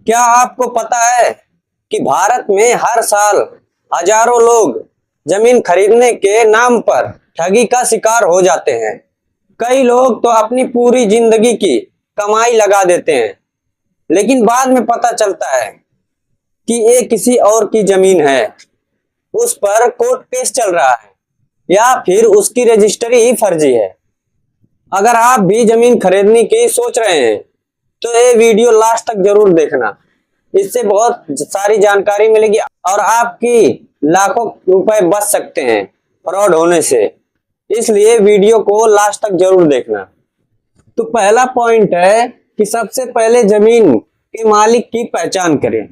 क्या आपको पता है कि भारत में हर साल हजारों लोग जमीन खरीदने के नाम पर ठगी का शिकार हो जाते हैं। कई लोग तो अपनी पूरी जिंदगी की कमाई लगा देते हैं, लेकिन बाद में पता चलता है कि ये किसी और की जमीन है, उस पर कोर्ट केस चल रहा है या फिर उसकी रजिस्ट्री ही फर्जी है। अगर आप भी जमीन खरीदने की सोच रहे हैं तो ये वीडियो लास्ट तक जरूर देखना। इससे बहुत सारी जानकारी मिलेगी और आपकी लाखों रुपए बच सकते हैं फ्रॉड होने से। इसलिए वीडियो को लास्ट तक जरूर देखना। तो पहला पॉइंट है कि सबसे पहले जमीन के मालिक की पहचान करें।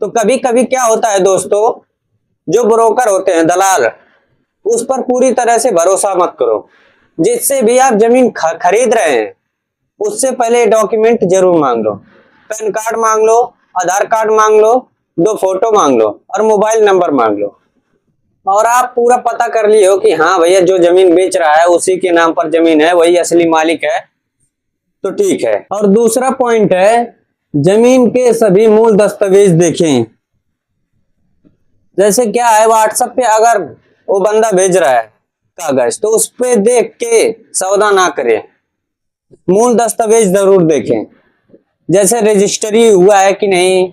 तो कभी कभी क्या होता है दोस्तों, जो ब्रोकर होते हैं, दलाल, उस पर पूरी तरह से भरोसा मत करो। जिससे भी आप जमीन खरीद रहे हैं उससे पहले डॉक्यूमेंट जरूर मांग लो। पैन कार्ड मांग लो, आधार कार्ड मांग लो, 2 फोटो मांग लो और मोबाइल नंबर मांग लो। और आप पूरा पता कर लिए हो कि हाँ भैया जो जमीन बेच रहा है उसी के नाम पर जमीन है, वही असली मालिक है, तो ठीक है। और दूसरा पॉइंट है, जमीन के सभी मूल दस्तावेज देखें। जैसे क्या है, व्हाट्सएप पे अगर वो बंदा भेज रहा है कागज, तो उस पे देख के सौदा ना करें, मूल दस्तावेज जरूर देखें। जैसे रजिस्ट्री हुआ है कि नहीं,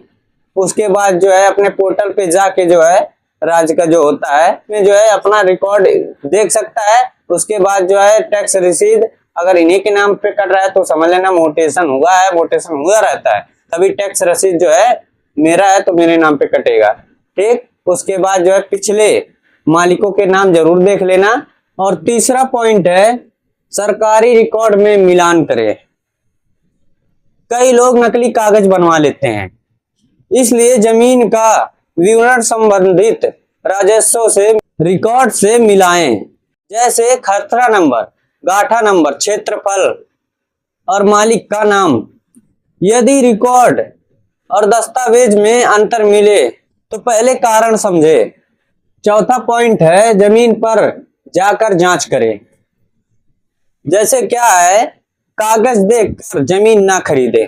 उसके बाद जो है अपने पोर्टल पे जाके जो है राज्य का जो होता है में जो है अपना रिकॉर्ड देख सकता है। उसके बाद जो है टैक्स रसीद अगर इन्हीं के नाम पे कट रहा है तो समझ लेना मोटेशन हुआ है, मोटेशन हुआ रहता है, तभी टैक्स रसीद जो है मेरा है तो मेरे नाम पे कटेगा, ठीक। उसके बाद जो है पिछले मालिकों के नाम जरूर देख लेना। और तीसरा पॉइंट है, सरकारी रिकॉर्ड में मिलान करें। कई लोग नकली कागज बनवा लेते हैं, इसलिए जमीन का विवरण संबंधित राजस्व से रिकॉर्ड से मिलाएं। जैसे खतरा नंबर, गाठा नंबर, क्षेत्रफल और मालिक का नाम। यदि रिकॉर्ड और दस्तावेज में अंतर मिले तो पहले कारण समझे। चौथा पॉइंट है, जमीन पर जाकर जांच करें। जैसे क्या है, कागज देखकर जमीन ना खरीदे,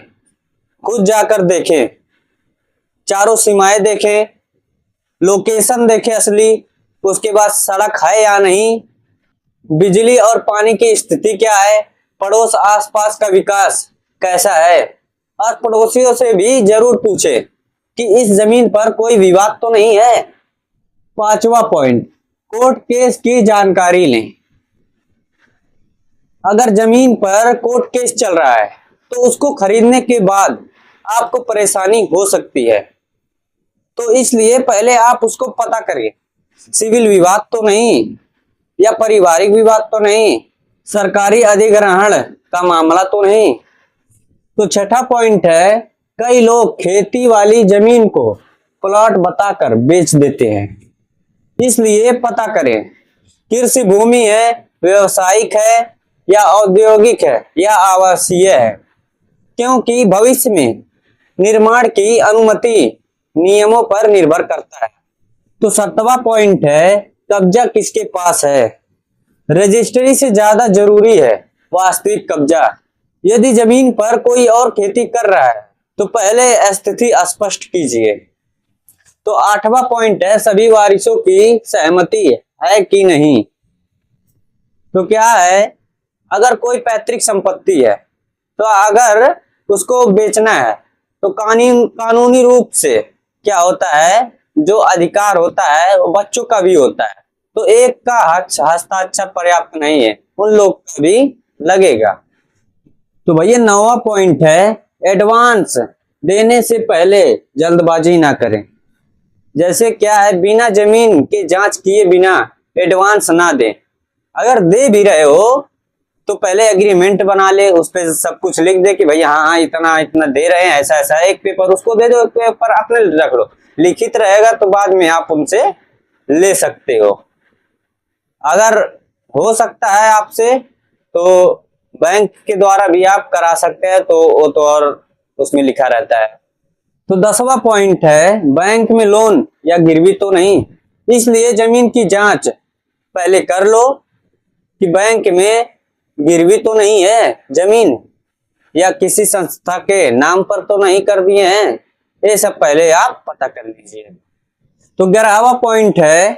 खुद जाकर देखें, चारों सीमाएं देखें, लोकेशन देखें असली, उसके बाद सड़क है या नहीं, बिजली और पानी की स्थिति क्या है, पड़ोस आसपास का विकास कैसा है, और पड़ोसियों से भी जरूर पूछें कि इस जमीन पर कोई विवाद तो नहीं है। पांचवा पॉइंट, कोर्ट केस की जानकारी लें। अगर जमीन पर कोर्ट केस चल रहा है तो उसको खरीदने के बाद आपको परेशानी हो सकती है, तो इसलिए पहले आप उसको पता करिए, सिविल विवाद तो नहीं या पारिवारिक विवाद तो नहीं, सरकारी अधिग्रहण का मामला तो नहीं। तो छठा पॉइंट है, कई लोग खेती वाली जमीन को प्लॉट बताकर बेच देते हैं, इसलिए पता करें कृषि भूमि है, व्यवसायिक है या औद्योगिक है या आवासीय है, क्योंकि भविष्य में निर्माण की अनुमति नियमों पर निर्भर करता है। तो 7वां पॉइंट है, कब्जा किसके पास है। रजिस्ट्री से ज्यादा जरूरी है वास्तविक कब्जा। यदि जमीन पर कोई और खेती कर रहा है तो पहले स्थिति स्पष्ट कीजिए। तो 8वां पॉइंट है, सभी वारिसों की सहमति है कि नहीं। तो क्या है, अगर कोई पैतृक संपत्ति है तो अगर उसको बेचना है तो कानूनी रूप से क्या होता है, जो अधिकार होता है वो बच्चों का भी होता है, तो एक का हस्ताक्षर पर्याप्त नहीं है, उन लोग का भी लगेगा। तो भैया 9वां पॉइंट है, एडवांस देने से पहले जल्दबाजी ना करें। जैसे क्या है, बिना जमीन के जांच किए बिना एडवांस ना दें। अगर दे भी रहे हो तो पहले एग्रीमेंट बना ले, उस पर सब कुछ लिख दे कि भैया हाँ इतना इतना दे रहे हैं, ऐसा ऐसा है, एक पेपर उसको दे दो, एक पेपर अपने रख लो, लिखित रहेगा तो बाद में आप उनसे ले सकते हो। अगर हो सकता है आपसे तो बैंक के द्वारा भी आप करा सकते हैं, तो वो तो और उसमें लिखा रहता है। तो 10वां पॉइंट है, बैंक में लोन या गिरवी तो नहीं, इसलिए जमीन की जांच पहले कर लो कि बैंक में गिरवी तो नहीं है जमीन। या किसी संस्था के नाम पर तो नहीं कर दिए हैं, ये सब पहले आप पता कर लीजिए। तो 11वां पॉइंट है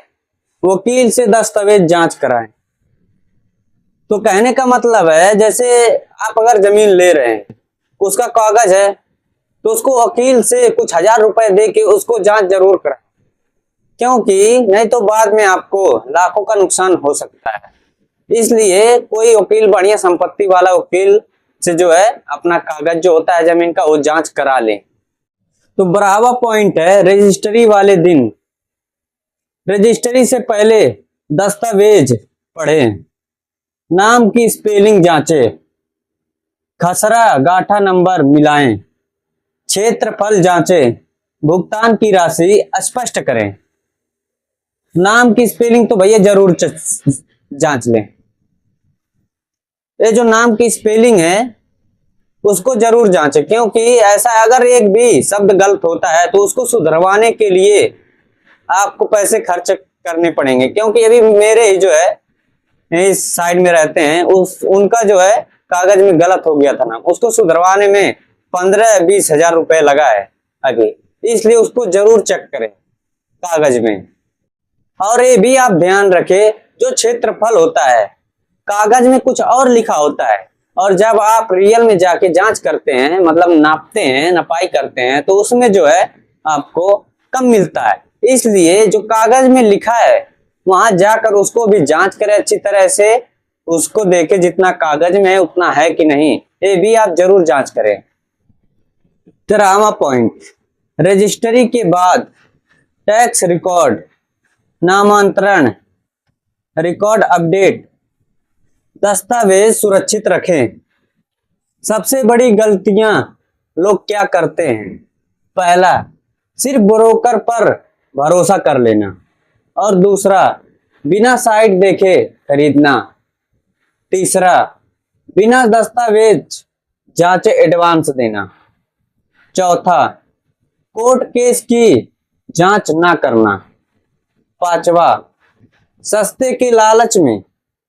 वकील से दस्तावेज जांच कराएं। तो कहने का मतलब है जैसे आप अगर जमीन ले रहे हैं, उसका कागज है, तो उसको वकील से कुछ 1000 रुपए दे के उसको जांच जरूर कराएं, क्योंकि नहीं तो बाद में आपको लाखों का नुकसान हो सकता है। इसलिए कोई वकील, बढ़िया संपत्ति वाला वकील से जो है अपना कागज जो होता है जमीन का वो जांच करा ले। तो 12वां पॉइंट है रजिस्ट्री वाले दिन रजिस्ट्री से पहले दस्तावेज पढ़ें, नाम की स्पेलिंग जांचें, खसरा गाठा नंबर मिलाएं, क्षेत्रफल जांचें, भुगतान की राशि स्पष्ट करें। नाम की स्पेलिंग तो भैया जरूर जांच लें। ये जो नाम की स्पेलिंग है उसको जरूर जांचें, क्योंकि ऐसा अगर एक भी शब्द गलत होता है तो उसको सुधरवाने के लिए आपको पैसे खर्च करने पड़ेंगे। क्योंकि अभी मेरे ही जो है इस साइड में रहते हैं, उनका जो है कागज में गलत हो गया था नाम, उसको सुधरवाने में 15-20 हजार रुपए लगा है अभी। इसलिए उसको जरूर चेक करें कागज में। और ये भी आप ध्यान रखें, जो क्षेत्रफल होता है कागज में कुछ और लिखा होता है, और जब आप रियल में जाके जांच करते हैं, मतलब नापते हैं, नपाई करते हैं, तो उसमें जो है आपको कम मिलता है। इसलिए जो कागज में लिखा है वहां जाकर उसको भी जांच करें अच्छी तरह से, उसको देखें जितना कागज में है उतना है कि नहीं, ये भी आप जरूर जांच करें। 13वां पॉइंट, रजिस्ट्री के बाद टैक्स रिकॉर्ड, नामांतरण रिकॉर्ड अपडेट, दस्तावेज सुरक्षित रखें। सबसे बड़ी गलतियां लोग क्या करते हैं? पहला, सिर्फ ब्रोकर पर भरोसा कर लेना, और दूसरा, बिना साइट देखे खरीदना। तीसरा, बिना दस्तावेज जांचे एडवांस देना। चौथा, कोर्ट केस की जांच ना करना। पांचवा, सस्ते के लालच में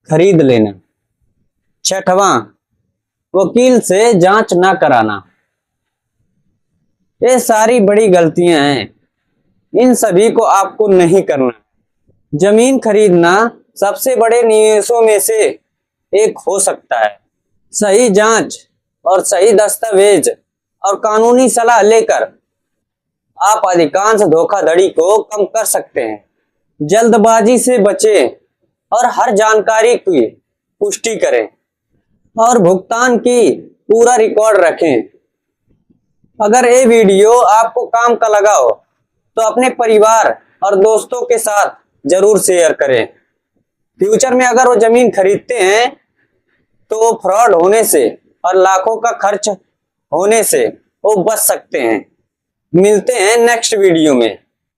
खरीद लेना। छठवां, वकील से जांच ना कराना। ये सारी बड़ी गलतियां हैं, इन सभी को आपको नहीं करना। जमीन खरीदना सबसे बड़े निवेशों में से एक हो सकता है। सही जांच और सही दस्तावेज और कानूनी सलाह लेकर आप अधिकांश धोखाधड़ी को कम कर सकते हैं। जल्दबाजी से बचें और हर जानकारी की पुष्टि करें और भुगतान की पूरा रिकॉर्ड रखें। अगर ये वीडियो आपको काम का लगा हो तो अपने परिवार और दोस्तों के साथ जरूर शेयर करें। फ्यूचर में अगर वो जमीन खरीदते हैं तो फ्रॉड होने से और लाखों का खर्च होने से वो बच सकते हैं। मिलते हैं नेक्स्ट वीडियो में।